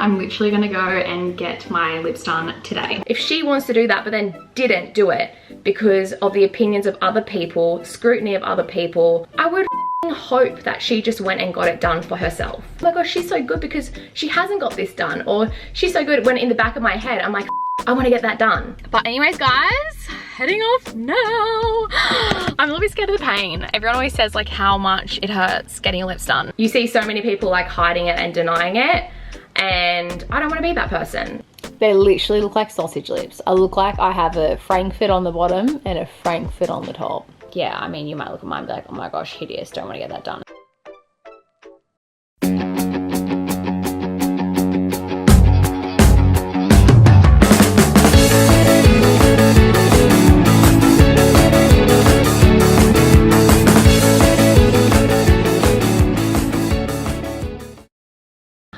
I'm literally gonna go and get my lips done today. If she wants to do that but then didn't do it because of the opinions of other people, scrutiny of other people, I would hope that she just went and got it done for herself. Oh my gosh, she's so good because she hasn't got this done, or she's so good when in the back of my head I'm like, I want to get that done. But anyways guys, heading off now. I'm a little bit scared of the pain. Everyone always says like how much it hurts getting your lips done. You see so many people like hiding it and denying it, and I don't want to be that person. They literally look like sausage lips. I look like I have a Frankfurt on the bottom and a Frankfurt on the top. Yeah, I mean, you might look at mine and be like, oh my gosh, hideous, don't want to get that done.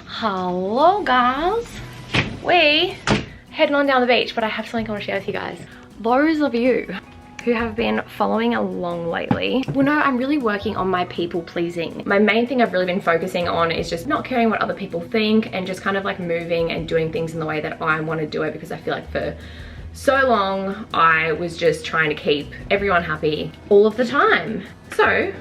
Hello guys, we heading on down the beach, but I have something I want to share with you guys. Those of you who have been following along lately will know I'm really working on my people pleasing. My main thing I've really been focusing on is just not caring what other people think and just kind of like moving and doing things in the way that I want to do it, because I feel like for so long I was just trying to keep everyone happy all of the time. So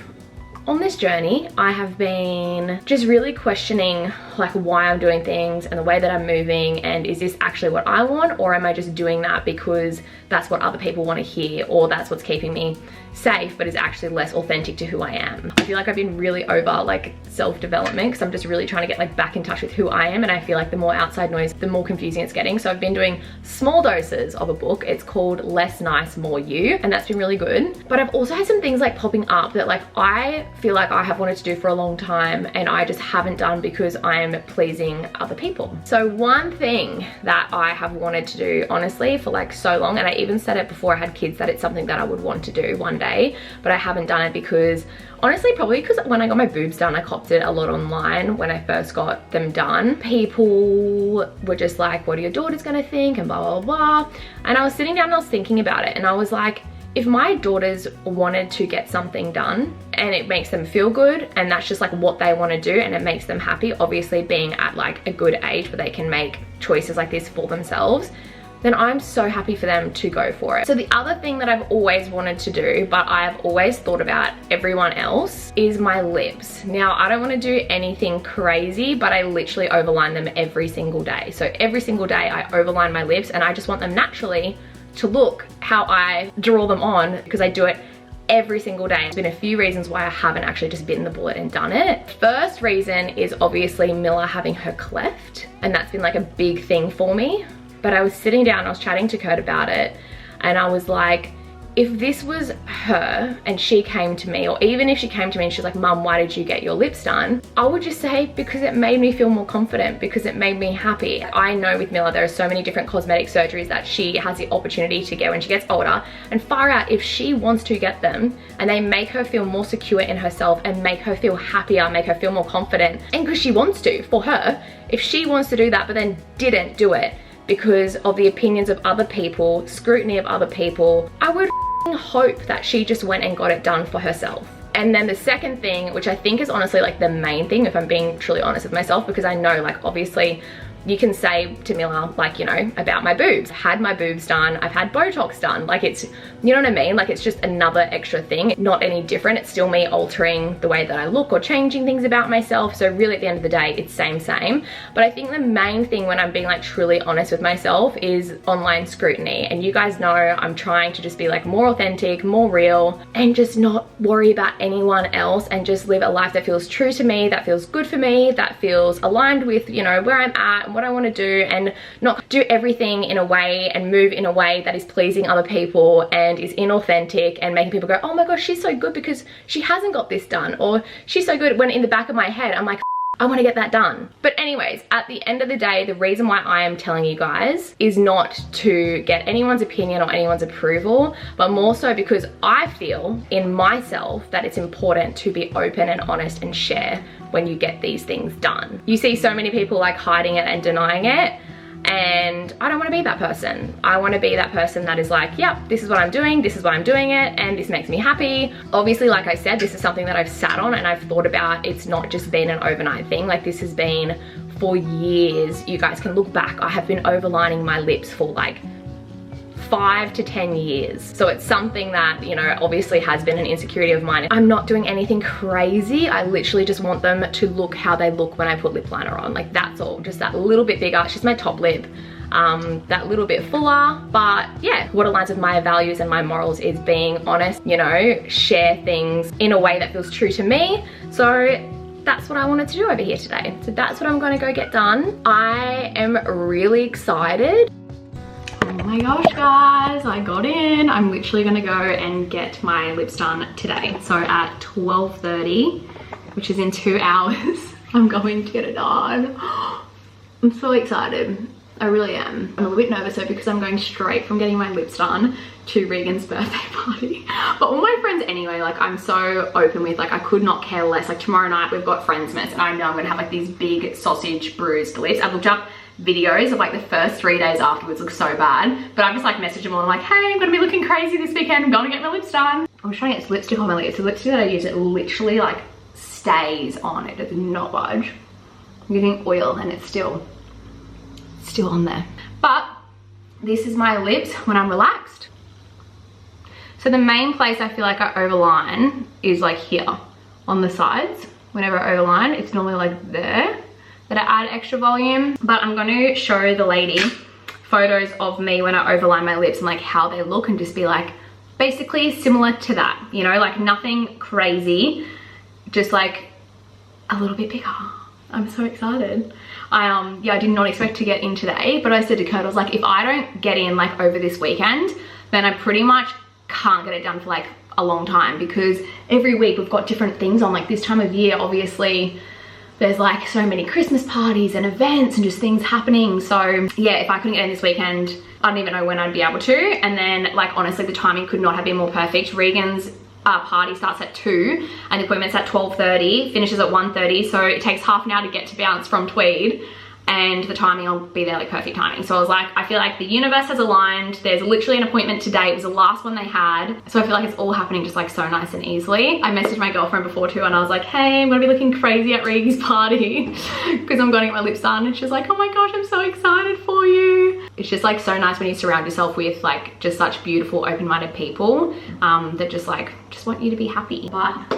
on this journey, I have been just really questioning like why I'm doing things and the way that I'm moving, and is this actually what I want, or am I just doing that because that's what other people want to hear, or that's what's keeping me safe but is actually less authentic to who I am. I feel like I've been really over like self-development because I'm just really trying to get like back in touch with who I am, and I feel like the more outside noise, the more confusing it's getting. So I've been doing small doses of a book. It's called Less Nice, More You, and that's been really good. But I've also had some things like popping up that like I feel like I have wanted to do for a long time and I just haven't done because I'm pleasing other people. So one thing that I have wanted to do honestly for like so long, and I even said it before I had kids that it's something that I would want to do one day, but I haven't done it because honestly, probably because when I got my boobs done, I copped it a lot online when I first got them done. People were just like, what are your daughters gonna think, and blah, blah, blah. And I was sitting down and I was thinking about it, and I was like, if my daughters wanted to get something done and it makes them feel good and that's just like what they want to do and it makes them happy, obviously being at like a good age where they can make choices like this for themselves, then I'm so happy for them to go for it. So the other thing that I've always wanted to do, but I've always thought about everyone else, is my lips. Now, I don't want to do anything crazy, but I literally overline them every single day. So every single day I overline my lips, and I just want them naturally to look how I draw them on, because I do it every single day. There's been a few reasons why I haven't actually just bitten the bullet and done it. First reason is obviously Mila having her cleft, and that's been like a big thing for me. But I was sitting down, I was chatting to Kurt about it, and I was like, if this was her and she came to me, or even if she came to me and she's like, Mum, why did you get your lips done? I would just say, because it made me feel more confident, because it made me happy. I know with Mila, there are so many different cosmetic surgeries that she has the opportunity to get when she gets older, and far out, if she wants to get them and they make her feel more secure in herself and make her feel happier, make her feel more confident, and because she wants to, for her, if she wants to do that but then didn't do it because of the opinions of other people, scrutiny of other people, I would hope that she just went and got it done for herself. And then the second thing, which I think is honestly like the main thing, if I'm being truly honest with myself, because I know like obviously you can say to Mila, like, you know, about my boobs. Had my boobs done, I've had Botox done. Like it's, you know what I mean? Like it's just another extra thing, not any different. It's still me altering the way that I look or changing things about myself. So really at the end of the day, it's same. But I think the main thing when I'm being like truly honest with myself is online scrutiny. And you guys know I'm trying to just be like more authentic, more real, and just not worry about anyone else, and just live a life that feels true to me, that feels good for me, that feels aligned with, you know, where I'm at, what I want to do, and not do everything in a way and move in a way that is pleasing other people and is inauthentic and making people go, oh my gosh, she's so good because she hasn't got this done, or she's so good, when in the back of my head I'm like, I want to get that done. But anyways, at the end of the day, the reason why I am telling you guys is not to get anyone's opinion or anyone's approval, but more so because I feel in myself that it's important to be open and honest and share when you get these things done. You see so many people like hiding it and denying it, and I don't want to be that person. I want to be that person that is like, yep, this is what I'm doing, this is why I'm doing it, and this makes me happy. Obviously, like I said, this is something that I've sat on and I've thought about. It's not just been an overnight thing. Like this has been for years, you guys can look back, I have been overlining my lips for like 5 to 10 years. So it's something that, you know, obviously has been an insecurity of mine. I'm not doing anything crazy. I literally just want them to look how they look when I put lip liner on. Like that's all, just that little bit bigger. It's just my top lip. That little bit fuller. But yeah, what aligns with my values and my morals is being honest, you know, share things in a way that feels true to me. So that's what I wanted to do over here today. So that's what I'm gonna go get done. I am really excited. Oh my gosh guys, I got in. I'm literally gonna go and get my lips done today. So at 12:30, which is in 2 hours, I'm going to get it done. I'm so excited. I really am. I'm a little bit nervous though because I'm going straight from getting my lips done to Regan's birthday party. But all my friends anyway, like I'm so open with, like I could not care less. Like tomorrow night we've got Friendsmas and I know I'm gonna have like these big sausage bruised lips. I've looked up videos of like the first 3 days afterwards look so bad, but I've just like messaged them all. I'm like, hey, I'm gonna be looking crazy this weekend. I'm gonna get my lips done. I'm trying to get lipstick on my lips. The lipstick that I use, it literally like stays on. It does not budge. I'm getting oil and it's still on there. But this is my lips when I'm relaxed. So the main place I feel like I overline is like here on the sides. Whenever I overline, it's normally like there that I add extra volume. But I'm going to show the lady photos of me when I overline my lips and like how they look and just be like basically similar to that, you know, like nothing crazy, just like a little bit bigger. I'm so excited. Yeah, I did not expect to get in today, but I said to Kurt, I was like, if I don't get in like over this weekend, then I pretty much can't get it done for like a long time, because every week we've got different things on. Like this time of year, obviously there's like so many Christmas parties and events and just things happening. So yeah, if I couldn't get in this weekend, I don't even know when I'd be able to. And then like honestly, the timing could not have been more perfect. Regan's party starts at 2 and the appointment's at 12:30, finishes at 1:30, so it takes half an hour to get to Bounce from Tweed, and the timing, I'll be there like perfect timing. So I was like, I feel like the universe has aligned. There's literally an appointment today. It was the last one they had, so I feel like it's all happening just like so nice and easily. I messaged my girlfriend before too and I was like, hey, I'm gonna be looking crazy at Reggie's party because I'm gonna get my lips done. And she's like, oh my gosh, I'm so excited for you. It's just like so nice when you surround yourself with like just such beautiful open-minded people that just want you to be happy. But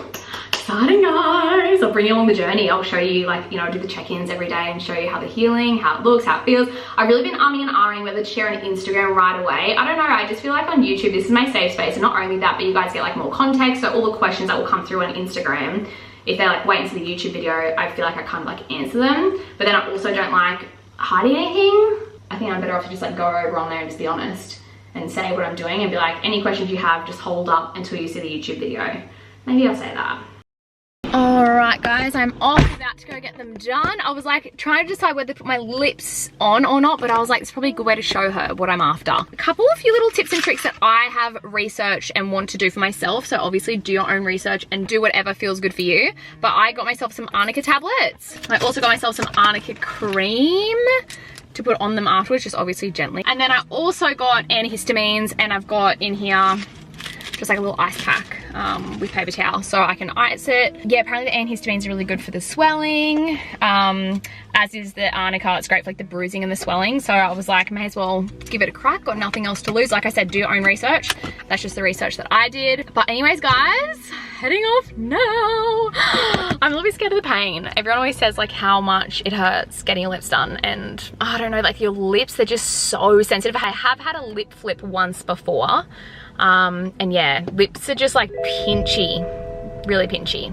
exciting guys, I'll bring you along the journey. I'll show you, like, you know, do the check-ins every day and show you how the healing, how it looks, how it feels. I've really been umming and ahhing whether to share on Instagram right away. I don't know, I just feel like on YouTube this is my safe space, and not only that, but you guys get like more context, so all the questions that will come through on Instagram, if they like wait until the YouTube video, I feel like I kind of like answer them. But then I also don't like hiding anything. I think I'm better off to just like go over on there and just be honest and say what I'm doing and be like, any questions you have, just hold up until you see the YouTube video. Maybe I'll say that. Alright guys, I'm off, about to go get them done. I was like trying to decide whether to put my lips on or not, but I was like, it's probably a good way to show her what I'm after. A couple of few little tips and tricks that I have researched and want to do for myself. So obviously do your own research and do whatever feels good for you. But I got myself some arnica tablets. I also got myself some arnica cream to put on them afterwards, just obviously gently. And then I also got antihistamines, and I've got in here just like a little ice pack with paper towel so I can ice it. Yeah, apparently the antihistamines are really good for the swelling, as is the arnica. It's great for like the bruising and the swelling. So I was like, may as well give it a crack, got nothing else to lose. Like I said, do your own research. That's just the research that I did. But anyways guys, heading off now. I'm a little bit scared of the pain. Everyone always says like how much it hurts getting your lips done, and I don't know, like your lips, they're just so sensitive. I have had a lip flip once before. And yeah, lips are just like pinchy, really pinchy.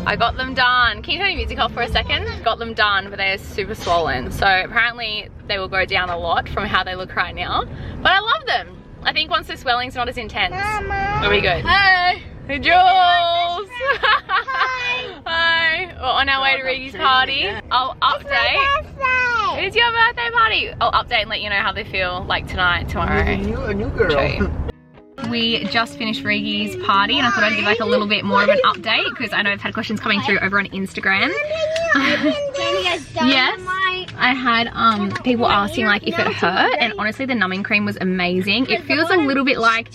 I got them done. Can you turn your music off for a second? Got them done, but they are super swollen. So apparently they will go down a lot from how they look right now. But I love them. I think once the swelling's not as intense, it'll be good. Hey! Hey Jules! Hi! Hi! We're on our way to Reggie's party. I'll update. It's your birthday party. I'll update and let you know how they feel like tonight, tomorrow. A new girl. We just finished Reggie's party and I thought I'd give like a little bit more of an update because I know I've had questions coming through over on Instagram. Yes, I had people asking like if it hurt, and honestly the numbing cream was amazing. It feels a little bit like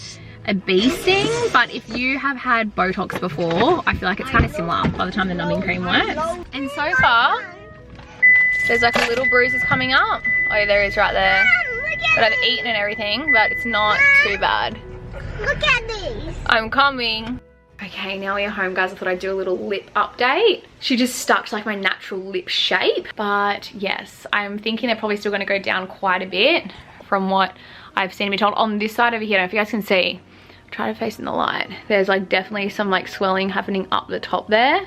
a bee sting, but if you have had Botox before, I feel like it's kind of similar by the time the numbing cream works. And so far, there's like a little bruises coming up. Oh, there is right there. But I've eaten and everything, but it's not too bad. Look at these. I'm coming. Okay, now we're home, guys. I thought I'd do a little lip update. She just stuck to like my natural lip shape. But yes, I'm thinking they're probably still gonna go down quite a bit from what I've seen and been told. On this side over here, I don't know if you guys can see, try to face in the light. There's like definitely some like swelling happening up the top there.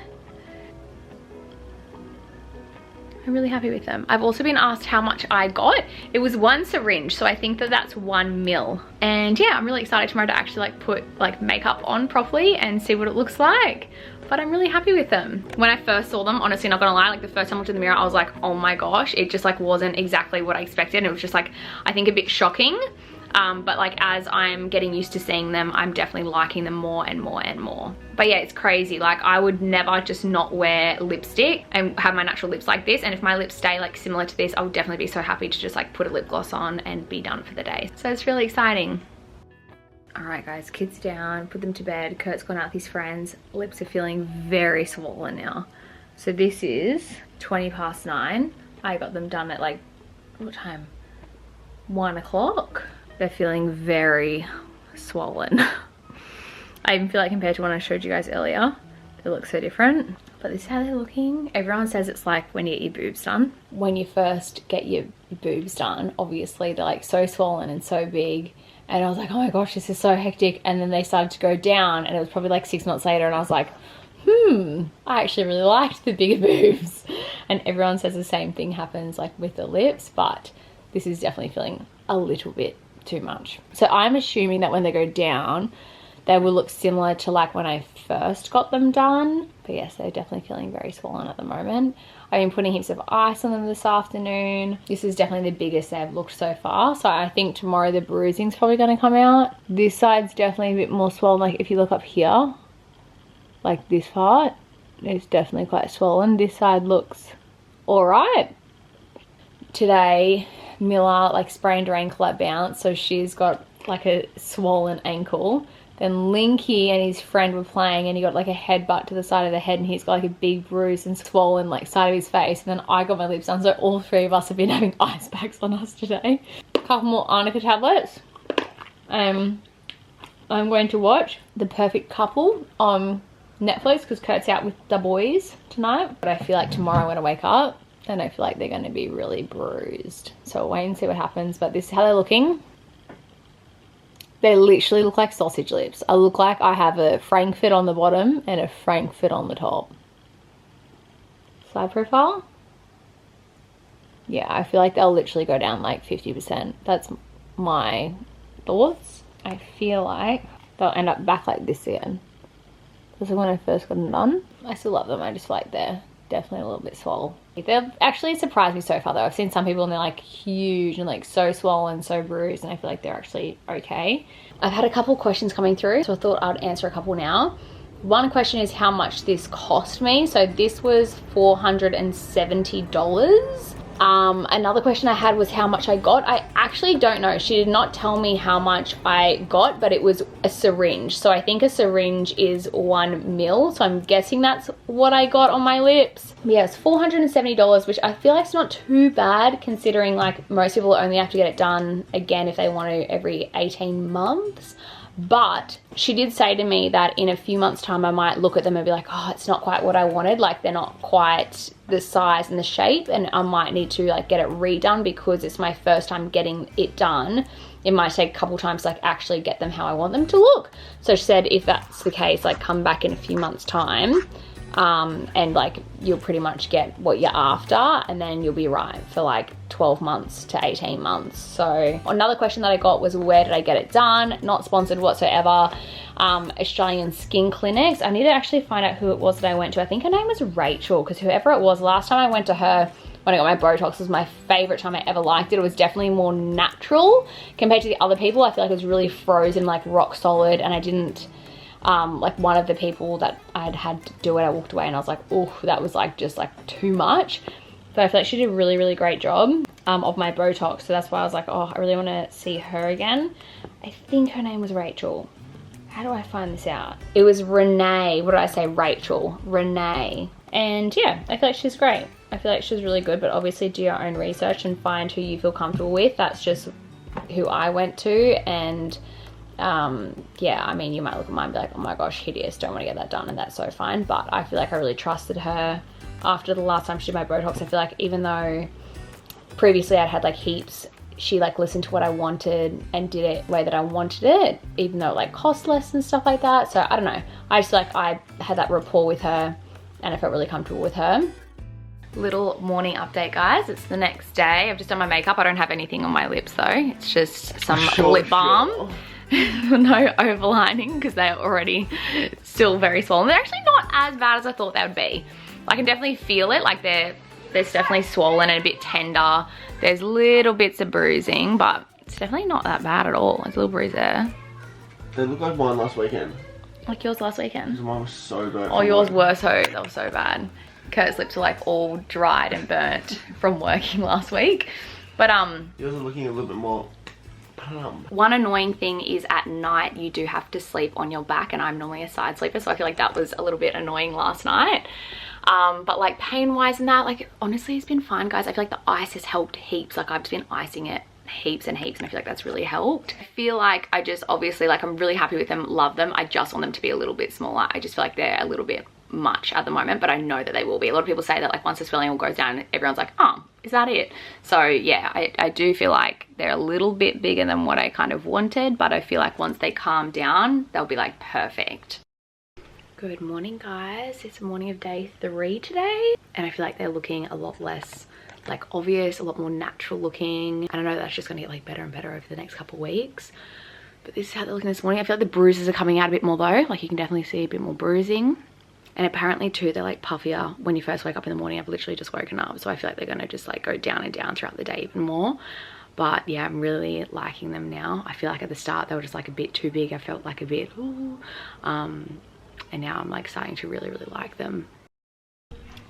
I'm really happy with them. I've also been asked how much I got. It was 1 syringe, so I think that that's 1 ml. And yeah, I'm really excited tomorrow to actually like put like makeup on properly and see what it looks like. But I'm really happy with them. When I first saw them, honestly, not gonna lie, like the first time I looked in the mirror, I was like, oh my gosh, it just like wasn't exactly what I expected. It was just like, I think a bit shocking. But like as I'm getting used to seeing them, I'm definitely liking them more and more and more. But yeah, it's crazy. Like I would never just not wear lipstick and have my natural lips like this. And if my lips stay like similar to this, I would definitely be so happy to just like put a lip gloss on and be done for the day. So it's really exciting. All right guys, kids down, put them to bed. Kurt's gone out with his friends. Lips are feeling very swollen now. So this is 9:20. I got them done at like, what time? 1 o'clock. They're feeling very swollen. I even feel like compared to when I showed you guys earlier, they look so different. But this is how they're looking. Everyone says it's like when you get your boobs done. When you first get your boobs done, obviously they're like so swollen and so big. And I was like, oh my gosh, this is so hectic. And then they started to go down and it was probably like 6 months later and I was like, I actually really liked the bigger boobs. And everyone says the same thing happens like with the lips, but this is definitely feeling a little bit too much. So I'm assuming that when they go down, they will look similar to like when I first got them done. But yes, they're definitely feeling very swollen at the moment. I've been putting heaps of ice on them this afternoon. This is definitely the biggest they've looked so far. So I think tomorrow the bruising's probably going to come out. This side's definitely a bit more swollen. Like if you look up here, like this part, it's definitely quite swollen. This side looks all right. Today, Mila like sprained her ankle at bounce, so she's got like a swollen ankle. Then Linky and his friend were playing and he got like a headbutt to the side of the head and he's got like a big bruise and swollen like side of his face. And then I got my lips done, so all 3 of us have been having ice packs on us today. A couple more arnica tablets. I'm going to watch The Perfect Couple on Netflix because Kurt's out with the boys tonight. But I feel like tomorrow when I wake up, and I feel like they're going to be really bruised. So I'll wait and see what happens. But this is how they're looking. They literally look like sausage lips. I look like I have a Frankfurt on the bottom and a Frankfurt on the top. Side profile. Yeah, I feel like they'll literally go down like 50%. That's my thoughts. I feel like they'll end up back like this again. Because when I first got them done, I still love them. I just feel like they're definitely a little bit swollen. They've actually surprised me so far though. I've seen some people and they're like huge and like so swollen, so bruised, and I feel like they're actually okay. I've had a couple questions coming through, so I thought I'd answer a couple now. One question is how much this cost me. So this was $470. Another question I had was how much I got. I actually don't know. She did not tell me how much I got, but it was a syringe. So I think a syringe is 1 ml. So I'm guessing that's what I got on my lips. Yes, $470, which I feel like it's not too bad considering like most people only have to get it done again if they want to every 18 months. But she did say to me that in a few months time I might look at them and be like, oh, it's not quite what I wanted, like they're not quite the size and the shape, and I might need to like get it redone because it's my first time getting it done. It might take a couple times to like actually get them how I want them to look. So she said if that's the case, like come back in a few months time and like you'll pretty much get what you're after, and then you'll be right for like 12 months to 18 months. So another question that I got was where did I get it done? Not sponsored whatsoever. Australian Skin Clinics. I need to actually find out who it was that I went to. I think her name was Rachel, because whoever it was, last time I went to her when I got my Botox was my favorite time I ever liked it. It was definitely more natural compared to the other people. I feel like it was really frozen, like rock solid, and I didn't like one of the people that I'd had to do it, I walked away and I was like, oh, that was like just like too much. But I feel like she did a really, really great job of my Botox. So that's why I was like, oh, I really want to see her again. I think her name was Rachel. how do I find this out? It was Renee. What did I say? Rachel. Renee. And yeah, I feel like she's great. I feel like she's really good, but obviously do your own research and find who you feel comfortable with. That's just who I went to. And yeah, I mean, you might look at mine and be like, oh my gosh, hideous, don't want to get that done, and that's so fine. But I feel like I really trusted her after the last time she did my Botox. I feel like even though previously I'd had like heaps, she like listened to what I wanted and did it the way that I wanted it, even though it like cost less and stuff like that. So I don't know, I just feel like I had that rapport with her and I felt really comfortable with her. Little morning update, guys. It's the next day. I've just done my makeup. I don't have anything on my lips though. It's just some lip balm. No overlining because they're already still very swollen. They're actually not as bad as I thought they would be. I can definitely feel it, like there's definitely swollen and a bit tender. There's little bits of bruising, but it's definitely not that bad at all. There's a little bruise there. They look like mine last weekend. Like yours last weekend? Mine was so bad. Oh, yours were so, they were so bad. Kurt's lips are like all dried and burnt from working last week. But yours are looking a little bit more one annoying thing is at night you do have to sleep on your back, and I'm normally a side sleeper, so I feel like that was a little bit annoying last night. But like pain wise and that, like honestly it's been fine, guys. I feel like the ice has helped heaps. Like I've just been icing it heaps and heaps, and I feel like that's really helped. I feel like I just obviously, like, I'm really happy with them, love them. I just want them to be a little bit smaller. I just feel like they're a little bit much at the moment, but I know that they will be. A lot of people say that like once the swelling all goes down, everyone's like, oh, is that it? So yeah, I do feel like they're a little bit bigger than what I kind of wanted, but I feel like once they calm down, they'll be like perfect. Good morning, guys. It's the morning of day 3 today, and I feel like they're looking a lot less like obvious, a lot more natural looking, and I know that's just gonna get like better and better over the next couple of weeks. But this is how they're looking this morning. I feel like the bruises are coming out a bit more though. Like you can definitely see a bit more bruising. And apparently too, they're like puffier when you first wake up in the morning. I've literally just woken up, so I feel like they're gonna just like go down and down throughout the day even more. But yeah, I'm really liking them now. I feel like at the start they were just like a bit too big. I felt like a bit, ooh. And now I'm like starting to really, really like them.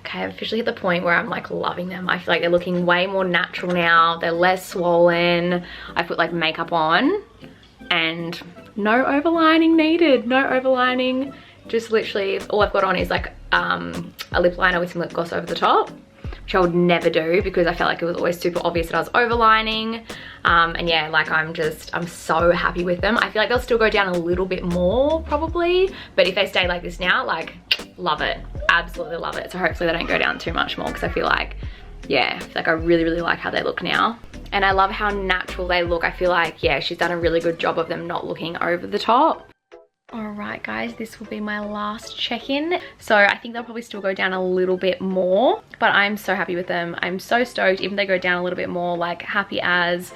Okay, I've officially hit the point where I'm like loving them. I feel like they're looking way more natural now. They're less swollen. I put like makeup on and no overlining needed. No overlining. Just literally all I've got on is like a lip liner with some lip gloss over the top, which I would never do because I felt like it was always super obvious that I was overlining. And yeah, like I'm so happy with them. I feel like they'll still go down a little bit more probably, but if they stay like this now, like love it, absolutely love it. So hopefully they don't go down too much more, because I feel like, yeah, I feel like I really, really like how they look now. And I love how natural they look. I feel like, yeah, she's done a really good job of them not looking over the top. Alright guys, this will be my last check-in. So I think they'll probably still go down a little bit more, but I'm so happy with them. I'm so stoked, even if they go down a little bit more, like happy as.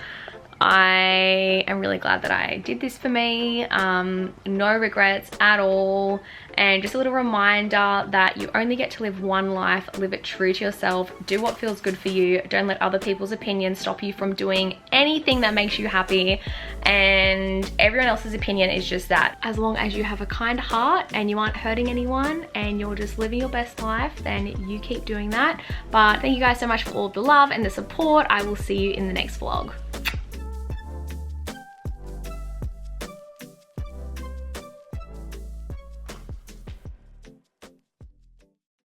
I am really glad that I did this for me. No regrets at all. And just a little reminder that you only get to live one life. Live it true to yourself. Do what feels good for you. Don't let other people's opinions stop you from doing anything that makes you happy. And everyone else's opinion is just that. As long as you have a kind heart and you aren't hurting anyone and you're just living your best life, then you keep doing that. But thank you guys so much for all the love and the support. I will see you in the next vlog.